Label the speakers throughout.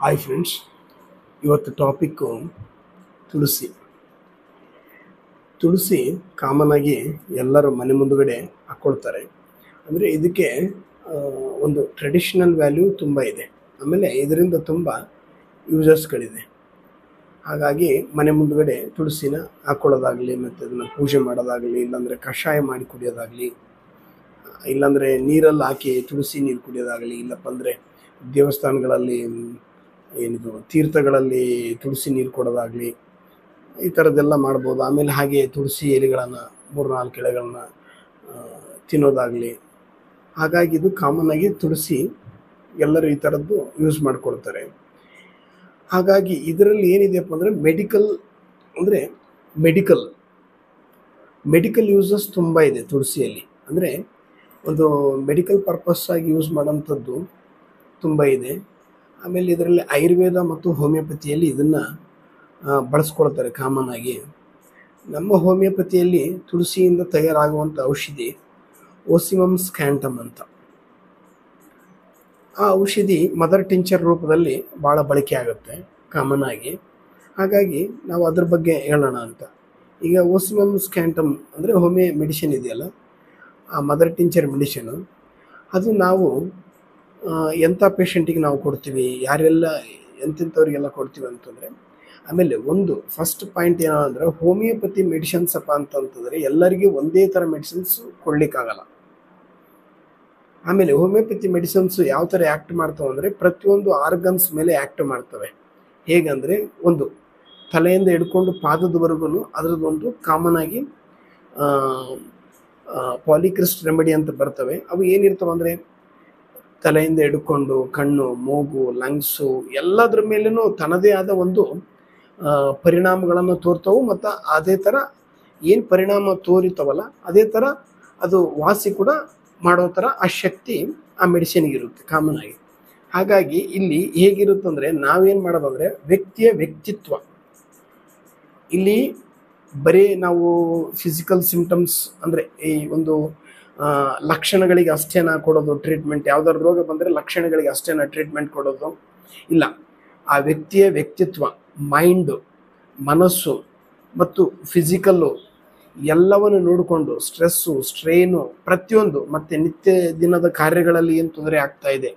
Speaker 1: Hi friends, ಇವತ್ತು topic ತುಳಸಿ. ತುಳಸಿ common ಆಗಿ ಎಲ್ಲರ ಮನೆ ಮುಂದುಗಡೆ ಹಾಕ್ಕೊಳ್ತಾರೆ. ಅಂದರೆ ಇದಕ್ಕೆ ಒಂದು ಟ್ರೆಡಿಷ್ನಲ್ ವ್ಯಾಲ್ಯೂ ತುಂಬ ಇದೆ. ಆಮೇಲೆ ಇದರಿಂದ ತುಂಬ ಯೂಸಸ್ಗಳಿದೆ. ಹಾಗಾಗಿ ಮನೆ ಮುಂದುಗಡೆ ತುಳಸಿನ ಹಾಕ್ಕೊಳ್ಳೋದಾಗಲಿ, ಮತ್ತು ಅದನ್ನು ಪೂಜೆ ಮಾಡೋದಾಗಲಿ, ಇಲ್ಲಾಂದರೆ ಕಷಾಯ ಮಾಡಿ ಕುಡಿಯೋದಾಗಲಿ, ಇಲ್ಲಾಂದರೆ ನೀರಲ್ಲಿ ಹಾಕಿ ತುಳಸಿ ನೀರು ಕುಡಿಯೋದಾಗಲಿ, ಇಲ್ಲಪ್ಪ ಅಂದರೆ ದೇವಸ್ಥಾನಗಳಲ್ಲಿ ಏನಿದು ತೀರ್ಥಗಳಲ್ಲಿ ತುಳಸಿ ನೀರು ಕೊಡೋದಾಗಲಿ, ಈ ಥರದ್ದೆಲ್ಲ ಮಾಡ್ಬೋದು. ಆಮೇಲೆ ಹಾಗೆ ತುಳಸಿ ಎಲೆಗಳನ್ನು 3-4 ಎಲೆಗಳನ್ನ ತಿನ್ನೋದಾಗಲಿ. ಹಾಗಾಗಿ ಇದು ಕಾಮನ್ ಆಗಿ ತುಳಸಿ ಎಲ್ಲರೂ ಈ ಥರದ್ದು ಯೂಸ್ ಮಾಡ್ಕೊಳ್ತಾರೆ. ಹಾಗಾಗಿ ಇದರಲ್ಲಿ ಏನಿದೆಯಪ್ಪ ಅಂದರೆ ಮೆಡಿಕಲ್ ಯೂಸಸ್ ತುಂಬ ಇದೆ ತುಳಸಿಯಲ್ಲಿ. ಅಂದರೆ ಒಂದು ಮೆಡಿಕಲ್ ಪರ್ಪಸ್ ಆಗಿ ಯೂಸ್ ಮಾಡೋಂಥದ್ದು ತುಂಬ ಇದೆ. ಆಮೇಲೆ ಇದರಲ್ಲಿ ಆಯುರ್ವೇದ ಮತ್ತು ಹೋಮಿಯೋಪತಿಯಲ್ಲಿ ಇದನ್ನು ಬಳಸ್ಕೊಳ್ತಾರೆ ಕಾಮನ್ ಆಗಿ. ನಮ್ಮ ಹೋಮಿಯೋಪತಿಯಲ್ಲಿ ತುಳಸಿಯಿಂದ ತಯಾರಾಗುವಂಥ ಔಷಧಿ ಓಸಿಮಮ್ ಸ್ಕ್ಯಾಂಟಮ್ ಅಂತ. ಆ ಔಷಧಿ ಮದರ್ ಟಿಂಚರ್ ರೂಪದಲ್ಲಿ ಭಾಳ ಬಳಕೆ ಆಗುತ್ತೆ ಕಾಮನ್ ಆಗಿ. ಹಾಗಾಗಿ ನಾವು ಅದ್ರ ಬಗ್ಗೆ ಹೇಳೋಣ ಅಂತ. ಈಗ ಓಸಿಮಮ್ ಸ್ಕ್ಯಾಂಟಮ್ ಅಂದರೆ ಹೋಮಿಯೋ ಮೆಡಿಸಿನ್ ಇದೆಯಲ್ಲ, ಆ ಮದರ್ ಟಿಂಚರ್ ಮೆಡಿಷನು, ಅದು ನಾವು ಎಂಥ ಪೇಷಂಟಿಗೆ ನಾವು ಕೊಡ್ತೀವಿ, ಯಾರೆಲ್ಲ ಎಂತೆಂಥವ್ರಿಗೆಲ್ಲ ಕೊಡ್ತೀವಿ ಅಂತಂದರೆ, ಆಮೇಲೆ ಒಂದು ಫಸ್ಟ್ ಪಾಯಿಂಟ್ ಏನಂದರೆ ಹೋಮಿಯೋಪತಿ ಮೆಡಿಸಿನ್ಸ್ ಅಪ್ಪ ಅಂತಂತಂದರೆ ಎಲ್ಲರಿಗೂ ಒಂದೇ ಥರ ಮೆಡಿಸಿನ್ಸ್ ಕೊಡಲಿಕ್ಕಾಗಲ್ಲ. ಆಮೇಲೆ ಹೋಮಿಯೋಪತಿ ಮೆಡಿಸಿನ್ಸು ಯಾವ ಥರ ಆ್ಯಕ್ಟ್ ಮಾಡ್ತವೆ ಅಂದರೆ ಪ್ರತಿಯೊಂದು ಆರ್ಗನ್ಸ್ ಮೇಲೆ ಆ್ಯಕ್ಟ್ ಮಾಡ್ತವೆ. ಹೇಗಂದರೆ ಒಂದು ತಲೆಯಿಂದ ಹಿಡ್ಕೊಂಡು ಪಾದದವರೆಗೂ ಅದರದ್ದೊಂದು ಕಾಮನ್ ಆಗಿ ಪಾಲಿಕ್ರಿಸ್ಟ್ ರೆಮಿಡಿ ಅಂತ ಬರ್ತವೆ. ಅವು ಏನಿರ್ತವೆ ಅಂದರೆ ತಲೆಯಿಂದ ಹಿಡ್ಕೊಂಡು ಕಣ್ಣು, ಮೂಗು, ಲಂಗ್ಸು ಎಲ್ಲದ್ರ ಮೇಲೂ ತನ್ನದೇ ಆದ ಒಂದು ಪರಿಣಾಮಗಳನ್ನು ತೋರ್ತವು. ಮತ್ತು ಅದೇ ಥರ ಏನು ಪರಿಣಾಮ ತೋರಿತವಲ್ಲ ಅದೇ ಥರ ಅದು ವಾಸಿ ಕೂಡ ಮಾಡೋ ಥರ ಆ ಶಕ್ತಿ ಆ ಮೆಡಿಸಿನ್ಗಿರುತ್ತೆ ಕಾಮನ್ ಆಗಿ. ಹಾಗಾಗಿ ಇಲ್ಲಿ ಹೇಗಿರುತ್ತಂದರೆ ನಾವೇನು ಮಾಡೋದಂದರೆ ವ್ಯಕ್ತಿಯ ವ್ಯಕ್ತಿತ್ವ. ಇಲ್ಲಿ ಬರೀ ನಾವು ಫಿಸಿಕಲ್ ಸಿಂಪ್ಟಮ್ಸ್ ಅಂದರೆ ಈ ಒಂದು ಲಕ್ಷಣಗಳಿಗೆ ಅಷ್ಟೇನ ಕೊಡೋದು ಟ್ರೀಟ್ಮೆಂಟ್, ಯಾವ್ದಾದ್ರು ರೋಗ ಬಂದರೆ ಲಕ್ಷಣಗಳಿಗೆ ಅಷ್ಟೇನ ಟ್ರೀಟ್ಮೆಂಟ್ ಕೊಡೋದು ಇಲ್ಲ. ಆ ವ್ಯಕ್ತಿಯ ವ್ಯಕ್ತಿತ್ವ, ಮೈಂಡು, ಮನಸ್ಸು ಮತ್ತು ಫಿಸಿಕಲ್ಲು ಎಲ್ಲವನ್ನು ನೋಡಿಕೊಂಡು ಸ್ಟ್ರೆಸ್ಸು, ಸ್ಟ್ರೇನು ಪ್ರತಿಯೊಂದು, ಮತ್ತು ನಿತ್ಯ ದಿನದ ಕಾರ್ಯಗಳಲ್ಲಿ ಏನು ತೊಂದರೆ ಆಗ್ತಾ ಇದೆ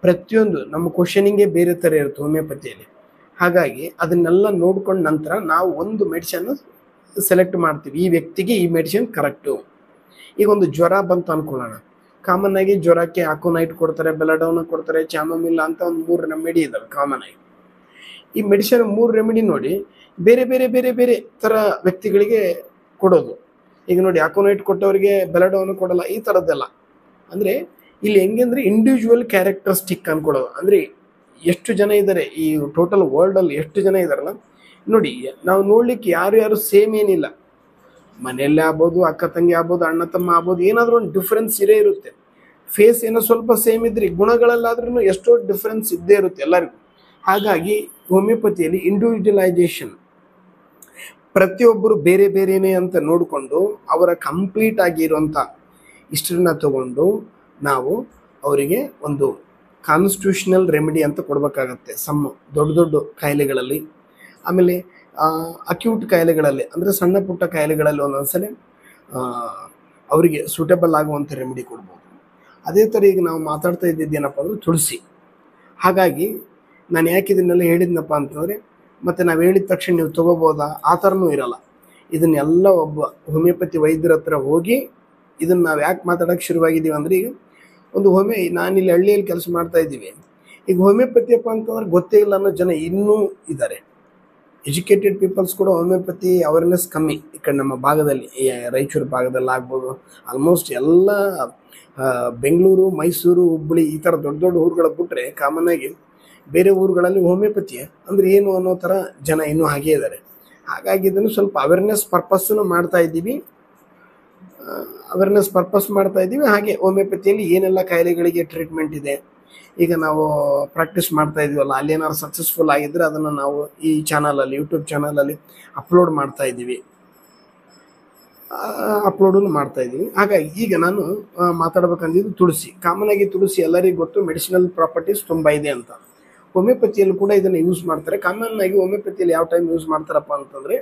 Speaker 1: ಪ್ರತಿಯೊಂದು ನಮ್ಮ ಕ್ವಶನಿಂಗೇ ಬೇರೆ ಥರ ಇರುತ್ತೆ ಹೋಮಿಯೋಪತಿಯಲ್ಲಿ. ಹಾಗಾಗಿ ಅದನ್ನೆಲ್ಲ ನೋಡ್ಕೊಂಡ ನಂತರ ನಾವು ಒಂದು ಮೆಡಿಷನ್ ಸೆಲೆಕ್ಟ್ ಮಾಡ್ತೀವಿ. ಈ ವ್ಯಕ್ತಿಗೆ ಈ ಮೆಡಿಸಿನ್ ಕರೆಕ್ಟು. ಈಗ ಒಂದು ಜ್ವರ ಬಂತು ಅಂದ್ಕೊಳ್ಳೋಣ, ಕಾಮನ್ ಆಗಿ ಜ್ವರಕ್ಕೆ ಆಕೋನೈಟ್ ಕೊಡ್ತಾರೆ, ಬೆಲಡೋನ ಕೊಡ್ತಾರೆ, ಚಾಮಮಿಲ್ಲ ಅಂತ ಒಂದು 3 ರೆಮಿಡಿ ಇದ್ದಾವೆ ಕಾಮನ್ ಆಗಿ. ಈ ಮೆಡಿಸಿನ್ 3 ರೆಮಿಡಿ ನೋಡಿ ಬೇರೆ ಬೇರೆ ಬೇರೆ ಬೇರೆ ಥರ ವ್ಯಕ್ತಿಗಳಿಗೆ ಕೊಡೋದು. ಈಗ ನೋಡಿ ಆಕೋನೈಟ್ ಕೊಟ್ಟವರಿಗೆ ಬೆಲಡೋನ ಕೊಡಲ್ಲ, ಈ ಥರದ್ದೆಲ್ಲ. ಅಂದರೆ ಇಲ್ಲಿ ಹೆಂಗೆಂದರೆ ಇಂಡಿವಿಜುವಲ್ ಕ್ಯಾರೆಕ್ಟರಿಸ್ಟಿಕ್ ಅಂದ್ಕೊಡೋದು. ಅಂದರೆ ಎಷ್ಟು ಜನ ಇದ್ದಾರೆ ಈ ಟೋಟಲ್ ವರ್ಲ್ಡಲ್ಲಿ, ಎಷ್ಟು ಜನ ಇದ್ದಾರಲ್ಲ ನೋಡಿ, ನಾವು ನೋಡಲಿಕ್ಕೆ ಯಾರು ಸೇಮ್ ಏನಿಲ್ಲ. ಮನೆಯಲ್ಲೇ ಆಗ್ಬೋದು, ಅಕ್ಕ ತಂಗಿ ಆಗ್ಬೋದು, ಅಣ್ಣ ತಮ್ಮ ಆಗ್ಬೋದು, ಏನಾದರೂ ಒಂದು ಡಿಫ್ರೆನ್ಸ್ ಇರುತ್ತೆ. ಫೇಸ್ ಏನೋ ಸ್ವಲ್ಪ ಸೇಮ್ ಇದ್ರೆ ಗುಣಗಳಲ್ಲಾದ್ರೂ ಎಷ್ಟೋ ಡಿಫ್ರೆನ್ಸ್ ಇದ್ದೇ ಇರುತ್ತೆ ಎಲ್ಲರಿಗೂ. ಹಾಗಾಗಿ ಹೋಮಿಯೋಪತಿಯಲ್ಲಿ ಇಂಡಿವಿಜುವಲೈಸೇಷನ್, ಪ್ರತಿಯೊಬ್ಬರು ಬೇರೆ ಬೇರೆಯೇ ಅಂತ ನೋಡಿಕೊಂಡು ಅವರ ಕಂಪ್ಲೀಟ್ ಆಗಿರುವಂಥ ಹಿಸ್ಟ್ರಿನ ತಗೊಂಡು ನಾವು ಅವರಿಗೆ ಒಂದು ಕಾನ್ಸ್ಟಿಟ್ಯೂಷನಲ್ ರೆಮಿಡಿ ಅಂತ ಕೊಡಬೇಕಾಗತ್ತೆ. ದೊಡ್ಡ ದೊಡ್ಡ ಕಾಯಿಲೆಗಳಲ್ಲಿ, ಆಮೇಲೆ ಅಕ್ಯೂಟ್ ಕಾಯಿಲೆಗಳಲ್ಲಿ ಅಂದರೆ ಸಣ್ಣ ಪುಟ್ಟ ಕಾಯಿಲೆಗಳಲ್ಲಿ ಒಂದೊಂದ್ಸಲ ಅವರಿಗೆ ಸೂಟೇಬಲ್ ಆಗುವಂಥ ರೆಮಿಡಿ ಕೊಡ್ಬೋದು. ಅದೇ ಥರ ಈಗ ನಾವು ಮಾತಾಡ್ತಾ ಇದ್ದಿದ್ದೇನಪ್ಪ ಅಂದರೆ ತುಳಸಿ. ಹಾಗಾಗಿ ನಾನು ಯಾಕೆ ಇದನ್ನೆಲ್ಲ ಹೇಳಿದ್ನಪ್ಪ ಅಂತಂದರೆ, ಮತ್ತು ನಾವು ಹೇಳಿದ ತಕ್ಷಣ ನೀವು ತೊಗೋಬೋದಾ ಆ ಥರನೂ ಇರಲ್ಲ. ಇದನ್ನೆಲ್ಲ ಒಬ್ಬ ಹೋಮಿಯೋಪತಿ ವೈದ್ಯರ ಹತ್ರ ಹೋಗಿ ಇದನ್ನು ನಾವು ಯಾಕೆ ಮಾತಾಡೋಕ್ಕೆ ಶುರುವಾಗಿದ್ದೀವಿ ಅಂದರೆ, ಈಗ ಒಂದು ನಾನಿಲ್ಲಿ ಹಳ್ಳಿಯಲ್ಲಿ ಕೆಲಸ ಮಾಡ್ತಾ ಇದ್ದೀವಿ. ಈಗ ಹೋಮಿಯೋಪತಿಯಪ್ಪ ಅಂತಂದ್ರೆ ಗೊತ್ತೇ ಇಲ್ಲ ಅನ್ನೋ ಜನ ಇನ್ನೂ ಇದ್ದಾರೆ. ಎಜುಕೇಟೆಡ್ ಪೀಪಲ್ಸ್ ಕೂಡ ಹೋಮಿಯೋಪತಿ ಅವೇರ್ನೆಸ್ ಕಮ್ಮಿ ಈ ಕಡೆ ನಮ್ಮ ಭಾಗದಲ್ಲಿ, ರಾಯಚೂರು ಭಾಗದಲ್ಲಿ ಆಗ್ಬೋದು. ಆಲ್ಮೋಸ್ಟ್ ಎಲ್ಲ ಬೆಂಗಳೂರು, ಮೈಸೂರು, ಹುಬ್ಬಳ್ಳಿ ಈ ಥರ ದೊಡ್ಡ ದೊಡ್ಡ ಊರುಗಳ ಬಿಟ್ಟರೆ ಕಾಮನ್ ಆಗಿ ಬೇರೆ ಊರುಗಳಲ್ಲಿ ಹೋಮಿಯೋಪತಿ ಅಂದರೆ ಏನು ಅನ್ನೋ ಥರ ಜನ ಇನ್ನೂ ಹಾಗೇ ಇದ್ದಾರೆ. ಹಾಗಾಗಿ ಇದನ್ನು ಸ್ವಲ್ಪ ಅವೇರ್ನೆಸ್ ಪರ್ಪಸ್ಸನ್ನು ಮಾಡ್ತಾ ಇದ್ದೀವಿ. ಹಾಗೆ ಹೋಮಿಯೋಪತಿಯಲ್ಲಿ ಏನೆಲ್ಲ ಕಾಯಿಲೆಗಳಿಗೆ ಟ್ರೀಟ್ಮೆಂಟ್ ಇದೆ, ಈಗ ನಾವು ಪ್ರಾಕ್ಟೀಸ್ ಮಾಡ್ತಾ ಇದೀವಲ್ಲ, ಅಲ್ಲಿ ಏನಾದ್ರು ಸಕ್ಸಸ್ಫುಲ್ ಆಗಿದ್ದರೆ ಅದನ್ನು ನಾವು ಈ ಚಾನಲಲ್ಲಿ, ಯೂಟ್ಯೂಬ್ ಚಾನಲಲ್ಲಿ ಅಪ್ಲೋಡ್ ಮಾಡ್ತಾ ಇದ್ದೀವಿ. ಹಾಗಾಗಿ ಈಗ ನಾನು ಮಾತಾಡ್ಬೇಕಂದಿದ್ದು ತುಳಸಿ. ಕಾಮನ್ ಆಗಿ ತುಳಸಿ ಎಲ್ಲರಿಗೂ ಗೊತ್ತು, ಮೆಡಿಸಿನಲ್ ಪ್ರಾಪರ್ಟೀಸ್ ತುಂಬ ಇದೆ ಅಂತ. ಹೋಮಿಯೋಪತಿಯಲ್ಲಿ ಕೂಡ ಇದನ್ನು ಯೂಸ್ ಮಾಡ್ತಾರೆ. ಕಾಮನ್ ಆಗಿ ಹೋಮಿಯೋಪತಿಯಲ್ಲಿ ಯಾವ ಟೈಮ್ ಯೂಸ್ ಮಾಡ್ತಾರಪ್ಪ ಅಂತಂದರೆ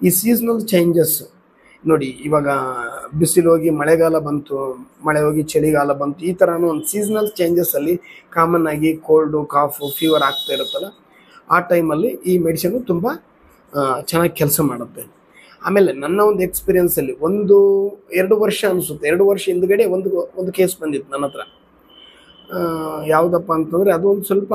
Speaker 1: ಈ ಸೀಸನಲ್ ಚೇಂಜಸ್ ನೋಡಿ, ಇವಾಗ ಬಿಸಿಲು ಹೋಗಿ ಮಳೆಗಾಲ ಬಂತು, ಮಳೆ ಹೋಗಿ ಚಳಿಗಾಲ ಬಂತು, ಈ ಥರನೂ ಒಂದು ಸೀಸನಲ್ ಚೇಂಜಸ್ಸಲ್ಲಿ ಕಾಮನ್ ಆಗಿ ಕೋಲ್ಡು, ಕಾಫು, ಫೀವರ್ ಆಗ್ತಾ ಇರುತ್ತಲ್ಲ, ಆ ಟೈಮಲ್ಲಿ ಈ ಮೆಡಿಸಿನು ತುಂಬ ಚೆನ್ನಾಗಿ ಕೆಲಸ ಮಾಡುತ್ತೆ. ಆಮೇಲೆ ನನ್ನ ಒಂದು ಎಕ್ಸ್ಪೀರಿಯನ್ಸಲ್ಲಿ 1-2 ವರ್ಷ ಅನಿಸುತ್ತೆ, 2 ವರ್ಷ ಹಿಂದ್ಗಡೆ ಒಂದು ಕೇಸ್ ಬಂದಿತ್ತು ನನ್ನ ಹತ್ರ. ಯಾವುದಪ್ಪ ಅಂತಂದರೆ ಅದು ಒಂದು ಸ್ವಲ್ಪ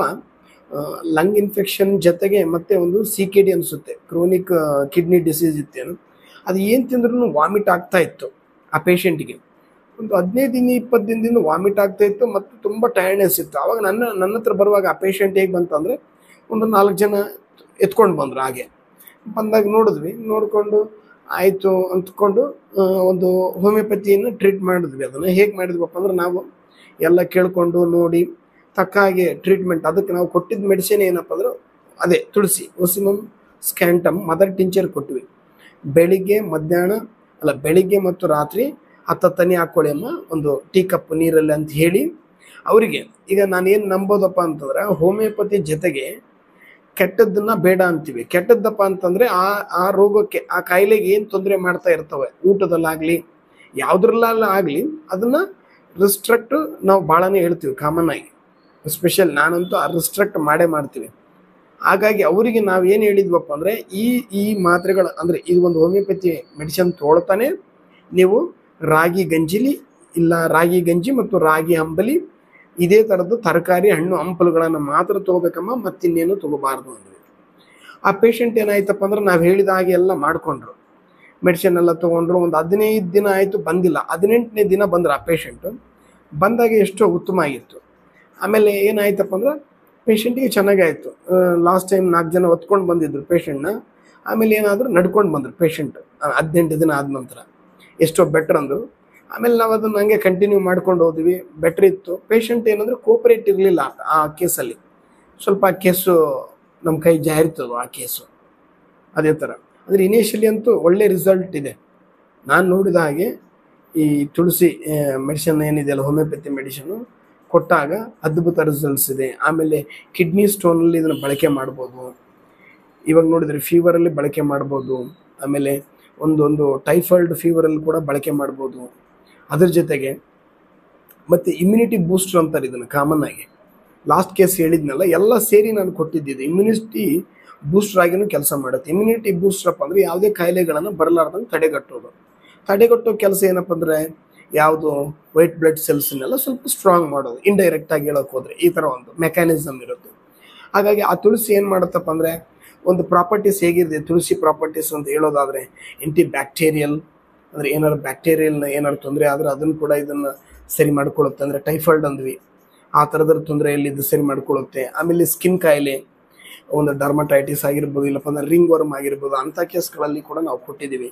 Speaker 1: ಲಂಗ್ ಇನ್ಫೆಕ್ಷನ್ ಜೊತೆಗೆ ಮತ್ತೆ ಒಂದು CKD ಅನಿಸುತ್ತೆ, ಕ್ರೋನಿಕ್ ಕಿಡ್ನಿ ಡಿಸೀಸ್ ಇತ್ತೇನು. ಅದು ಏನು ತಿಂದ್ರೂ ವಾಮಿಟ್ ಆಗ್ತಾ ಇತ್ತು ಆ ಪೇಷಂಟಿಗೆ. ಒಂದು 15 ದಿನ 20 ದಿನದಿಂದ ವಾಮಿಟ್ ಆಗ್ತಾ ಇತ್ತು ಮತ್ತು ತುಂಬ ಟಯರ್ಡ್ನೆಸ್ ಇತ್ತು. ಆವಾಗ ನನ್ನ ಹತ್ರ ಬರುವಾಗ ಆ ಪೇಷಂಟ್ ಹೇಗೆ ಬಂತಂದರೆ ಒಂದು 4 ಜನ ಎತ್ಕೊಂಡು ಬಂದರು. ಹಾಗೆ ಬಂದಾಗ ನೋಡಿದ್ವಿ, ನೋಡಿಕೊಂಡು ಆಯಿತು ಅಂದ್ಕೊಂಡು ಒಂದು ಹೋಮಿಯೋಪತಿಯನ್ನು ಟ್ರೀಟ್ ಮಾಡಿದ್ವಿ. ಅದನ್ನು ಹೇಗೆ ಮಾಡಿದ್ವಪ್ಪ ಅಂದ್ರೆ ನಾವು ಎಲ್ಲ ಕೇಳಿಕೊಂಡು ನೋಡಿ ತಕ್ಕ ಹಾಗೆ ಟ್ರೀಟ್ಮೆಂಟ್. ಅದಕ್ಕೆ ನಾವು ಕೊಟ್ಟಿದ್ದ ಮೆಡಿಸಿನ್ ಏನಪ್ಪ ಅಂದ್ರೆ ಅದೇ ತುಳಸಿ, ಓಸಿಮಮ್ ಸ್ಕ್ಯಾಂಟಮ್ ಮದರ್ ಟಿಂಚರ್ ಕೊಟ್ವಿ. ಬೆಳಿಗ್ಗೆ ಮತ್ತು ರಾತ್ರಿ 10 ಹನಿ ಹಾಕ್ಕೊಳ್ಳಿ ಅಮ್ಮ ಒಂದು ಟೀ ಕಪ್ ನೀರಲ್ಲಿ ಅಂತ ಹೇಳಿ ಅವರಿಗೆ. ಈಗ ನಾನೇನು ನಂಬೋದಪ್ಪ ಅಂತಂದ್ರೆ ಹೋಮಿಯೋಪತಿ ಜೊತೆಗೆ ಕೆಟ್ಟದ್ದನ್ನ ಬೇಡ ಅಂತೀವಿ. ಕೆಟ್ಟದ್ದಪ್ಪ ಅಂತಂದರೆ ಆ ರೋಗಕ್ಕೆ, ಆ ಕಾಯಿಲೆಗೆ ಏನು ತೊಂದರೆ ಮಾಡ್ತಾ ಇರ್ತವೆ, ಊಟದಲ್ಲಾಗಲಿ ಯಾವುದ್ರಲ್ಲಾಗಲಿ ಅದನ್ನು ರಿಸ್ಟ್ರಿಕ್ಟ್ ನಾವು ಭಾಳನೇ ಹೇಳ್ತೀವಿ ಕಾಮನ್ ಆಗಿ. ಸ್ಪೆಷಲ್ ನಾನಂತೂ ಆ ರಿಸ್ಟ್ರಿಕ್ಟ್ ಮಾಡ್ತೀವಿ. ಹಾಗಾಗಿ ಅವರಿಗೆ ನಾವು ಏನು ಹೇಳಿದ್ವಪ್ಪ ಅಂದರೆ ಈ ಮಾತ್ರೆಗಳು ಅಂದರೆ ಇದು ಒಂದು ಹೋಮಿಯೋಪತಿ ಮೆಡಿಸಿನ್ ತೊಗೊಳ್ತಾನೆ ನೀವು ರಾಗಿ ಗಂಜಿ ಮತ್ತು ರಾಗಿ ಅಂಬಲಿ ಇದೇ ಥರದ್ದು ತರಕಾರಿ, ಹಣ್ಣು, ಹಂಪಲುಗಳನ್ನು ಮಾತ್ರ ತೊಗೋಬೇಕಮ್ಮ, ಮತ್ತಿನ್ನೇನು ತೊಗೋಬಾರ್ದು ಅಂದ್ವಿ. ಆ ಪೇಷಂಟ್ ಏನಾಯ್ತಪ್ಪ ಅಂದ್ರೆ ನಾವು ಹೇಳಿದ ಹಾಗೆ ಎಲ್ಲ ಮಾಡಿಕೊಂಡ್ರು, ಮೆಡಿಸಿನ್ ಎಲ್ಲ ತೊಗೊಂಡ್ರು. ಒಂದು 15 ದಿನ ಆಯಿತು, ಬಂದಿಲ್ಲ. 18ನೇ ದಿನ ಬಂದರು ಆ ಪೇಷಂಟು. ಬಂದಾಗ ಎಷ್ಟೋ ಉತ್ತಮ ಆಗಿತ್ತು. ಆಮೇಲೆ ಏನಾಯ್ತಪ್ಪ ಅಂದ್ರೆ ಪೇಷಂಟಿಗೆ ಚೆನ್ನಾಗಾಯಿತು. ಲಾಸ್ಟ್ ಟೈಮ್ 4 ಜನ ಹೊತ್ಕೊಂಡು ಬಂದಿದ್ರು ಪೇಷಂಟ್ನ. ಆಮೇಲೆ ಏನಾದರೂ ನಡ್ಕೊಂಡು ಬಂದರು ಪೇಷಂಟ್ 18 ದಿನ ಆದ ನಂತರ. ಎಷ್ಟೋ ಬೆಟ್ರ್ ಅಂದರು. ಆಮೇಲೆ ನಾವು ಅದನ್ನು ಹಂಗೆ ಕಂಟಿನ್ಯೂ ಮಾಡ್ಕೊಂಡು ಹೋದ್ವಿ, ಬೆಟ್ರ್ ಇತ್ತು. ಪೇಷಂಟ್ ಏನಂದರೆ ಕೋಪರೇಟ್ ಇರಲಿಲ್ಲ ಆ ಕೇಸಲ್ಲಿ. ಸ್ವಲ್ಪ ಆ ಕೇಸು ನಮ್ಮ ಕೈ ಜಾರಿರ್ತದೆ ಆ ಕೇಸು. ಅದೇ ಥರ ಅಂದರೆ ಇನಿಷಿಯಲಿ ಅಂತೂ ಒಳ್ಳೆ ರಿಸಲ್ಟ್ ಇದೆ. ನಾನು ನೋಡಿದ ಹಾಗೆ ಈ ತುಳಸಿ ಮೆಡಿಸಿನ್ ಏನಿದೆಯಲ್ಲ, ಹೋಮಿಯೋಪತಿ ಮೆಡಿಸಿನು ಕೊಟ್ಟಾಗ ಅದ್ಭುತ ರಿಸಲ್ಟ್ಸ್ ಇದೆ. ಆಮೇಲೆ ಕಿಡ್ನಿ ಸ್ಟೋನಲ್ಲಿ ಇದನ್ನು ಬಳಕೆ ಮಾಡ್ಬೋದು. ಇವಾಗ ನೋಡಿದರೆ ಫೀವರಲ್ಲಿ ಬಳಕೆ ಮಾಡ್ಬೋದು. ಆಮೇಲೆ ಒಂದು ಟೈಫಾಯ್ಡ್ ಫೀವರಲ್ಲಿ ಕೂಡ ಬಳಕೆ ಮಾಡ್ಬೋದು. ಅದ್ರ ಜೊತೆಗೆ ಮತ್ತು ಇಮ್ಯುನಿಟಿ ಬೂಸ್ಟರ್ ಅಂತಾರೆ ಇದನ್ನು ಕಾಮನ್ ಆಗಿ. ಲಾಸ್ಟ್ ಕೇಸ್ ಹೇಳಿದ್ನಲ್ಲ, ಎಲ್ಲ ಸೇರಿ ನಾನು ಕೊಟ್ಟಿದ್ದಿದ್ದು ಇಮ್ಯುನಿಟಿ ಬೂಸ್ಟರ್ ಆಗಿನೂ ಕೆಲಸ ಮಾಡುತ್ತೆ. ಇಮ್ಯುನಿಟಿ ಬೂಸ್ಟರಪ್ಪ ಅಂದರೆ ಯಾವುದೇ ಕಾಯಿಲೆಗಳನ್ನು ಬರಲಾರ್ದಂಗೆ ತಡೆಗಟ್ಟೋ ಕೆಲಸ ಏನಪ್ಪ ಅಂದರೆ ಯಾವುದು ವೈಟ್ ಬ್ಲಡ್ ಸೆಲ್ಸ್ನೆಲ್ಲ ಸ್ವಲ್ಪ ಸ್ಟ್ರಾಂಗ್ ಮಾಡೋದು, ಇಂಡೈರೆಕ್ಟಾಗಿ ಹೇಳೋಕೆ ಹೋದರೆ ಈ ಥರ ಒಂದು ಮೆಕ್ಯಾನಿಸಮ್ ಇರುತ್ತೆ. ಹಾಗಾಗಿ ಆ ತುಳಸಿ ಏನು ಮಾಡುತ್ತಪ್ಪ ಅಂದರೆ ಒಂದು ಪ್ರಾಪರ್ಟೀಸ್ ಹೇಗಿದೆ ತುಳಸಿ ಪ್ರಾಪರ್ಟೀಸ್ ಅಂತ ಹೇಳೋದಾದರೆ ಆ್ಯಂಟಿ ಬ್ಯಾಕ್ಟೀರಿಯಲ್, ಅಂದರೆ ಏನಾದ್ರು ತೊಂದರೆ ಆದರೆ ಅದನ್ನು ಕೂಡ ಇದನ್ನು ಸರಿ ಮಾಡ್ಕೊಳ್ಳುತ್ತೆ. ಅಂದರೆ ಟೈಫಾಯ್ಡ್ ಅಂದ್ವಿ, ಆ ಥರದ ತೊಂದರೆಯಲ್ಲಿ ಇದು ಸರಿ ಮಾಡ್ಕೊಳ್ಳುತ್ತೆ. ಆಮೇಲೆ ಸ್ಕಿನ್ ಕಾಯಿಲೆ, ಒಂದು ಡರ್ಮಟೈಟಿಸ್ ಆಗಿರ್ಬೋದು, ಇಲ್ಲಪ್ಪ ಅಂದರೆ ರಿಂಗ್ ವರ್ಮ್ ಆಗಿರ್ಬೋದು, ಅಂಥ ಕೇಸ್ಗಳಲ್ಲಿ ಕೂಡ ನಾವು ಕೊಟ್ಟಿದ್ದೀವಿ.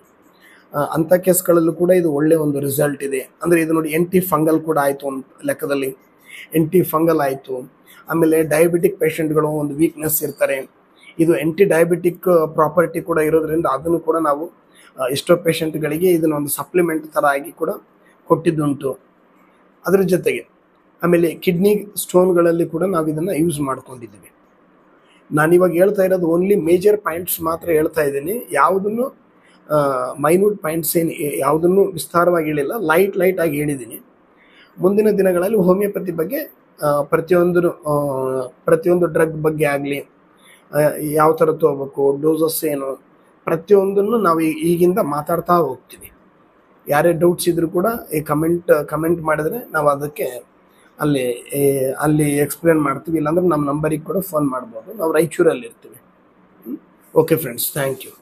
Speaker 1: ಅಂಥ ಕೇಸ್ಗಳಲ್ಲೂ ಕೂಡ ಇದು ಒಳ್ಳೆಯ ಒಂದು ರಿಸಲ್ಟ್ ಇದೆ. ಅಂದರೆ ಇದು ನೋಡಿ ಎಂಟಿ ಫಂಗಲ್ ಕೂಡ ಆಯಿತು, ಒಂದು ಲೆಕ್ಕದಲ್ಲಿ ಎಂಟಿ ಫಂಗಲ್ ಆಯಿತು. ಆಮೇಲೆ ಡಯಾಬಿಟಿಕ್ ಪೇಷಂಟ್ಗಳು ಒಂದು ವೀಕ್ನೆಸ್ ಇರ್ತಾರೆ, ಇದು ಆ್ಯಂಟಿ ಡಯಾಬಿಟಿಕ್ ಪ್ರಾಪರ್ಟಿ ಕೂಡ ಇರೋದ್ರಿಂದ ಅದನ್ನು ಕೂಡ ನಾವು ಎಷ್ಟೋ ಪೇಷಂಟ್ಗಳಿಗೆ ಇದನ್ನು ಒಂದು ಸಪ್ಲಿಮೆಂಟ್ ಥರ ಆಗಿ ಕೂಡ ಕೊಟ್ಟಿದ್ದುಂಟು. ಅದರ ಜೊತೆಗೆ ಆಮೇಲೆ ಕಿಡ್ನಿ ಸ್ಟೋನ್ಗಳಲ್ಲಿ ಕೂಡ ನಾವು ಇದನ್ನು ಯೂಸ್ ಮಾಡ್ಕೊಂಡಿದ್ದೀವಿ. ನಾನಿವಾಗ ಹೇಳ್ತಾ ಇರೋದು ಓನ್ಲಿ ಮೇಜರ್ ಪಾಯಿಂಟ್ಸ್ ಮಾತ್ರ ಹೇಳ್ತಾ ಇದ್ದೀನಿ, ಯಾವುದನ್ನು ಮೈನ್ಯೂಟ್ ಪಾಯಿಂಟ್ಸ್ ಯಾವುದನ್ನು ವಿಸ್ತಾರವಾಗಿ ಹೇಳಿಲ್ಲ, ಲೈಟ್ ಆಗಿ ಹೇಳಿದ್ದೀನಿ. ಮುಂದಿನ ದಿನಗಳಲ್ಲಿ ಹೋಮಿಯೋಪತಿ ಬಗ್ಗೆ ಪ್ರತಿಯೊಂದು ಡ್ರಗ್ ಬಗ್ಗೆ ಆಗಲಿ, ಯಾವ ಥರ ತೊಗೋಬೇಕು, ಡೋಸಸ್ ಏನು, ಪ್ರತಿಯೊಂದನ್ನು ನಾವು ಈಗಿಂದ ಮಾತಾಡ್ತಾ ಹೋಗ್ತೀವಿ. ಯಾರೇ ಡೌಟ್ಸ್ ಇದ್ದರೂ ಕೂಡ ಈ ಕಮೆಂಟ್ ಮಾಡಿದ್ರೆ ನಾವು ಅದಕ್ಕೆ ಅಲ್ಲಿ ಎಕ್ಸ್ಪ್ಲೇನ್ ಮಾಡ್ತೀವಿ. ಇಲ್ಲಾಂದ್ರೆ ನಮ್ಮ ನಂಬರಿಗೆ ಕೂಡ ಫೋನ್ ಮಾಡ್ಬೋದು. ನಾವು ರಾಯಚೂರಲ್ಲಿ ಇರ್ತೀವಿ. Okay friends, thank you.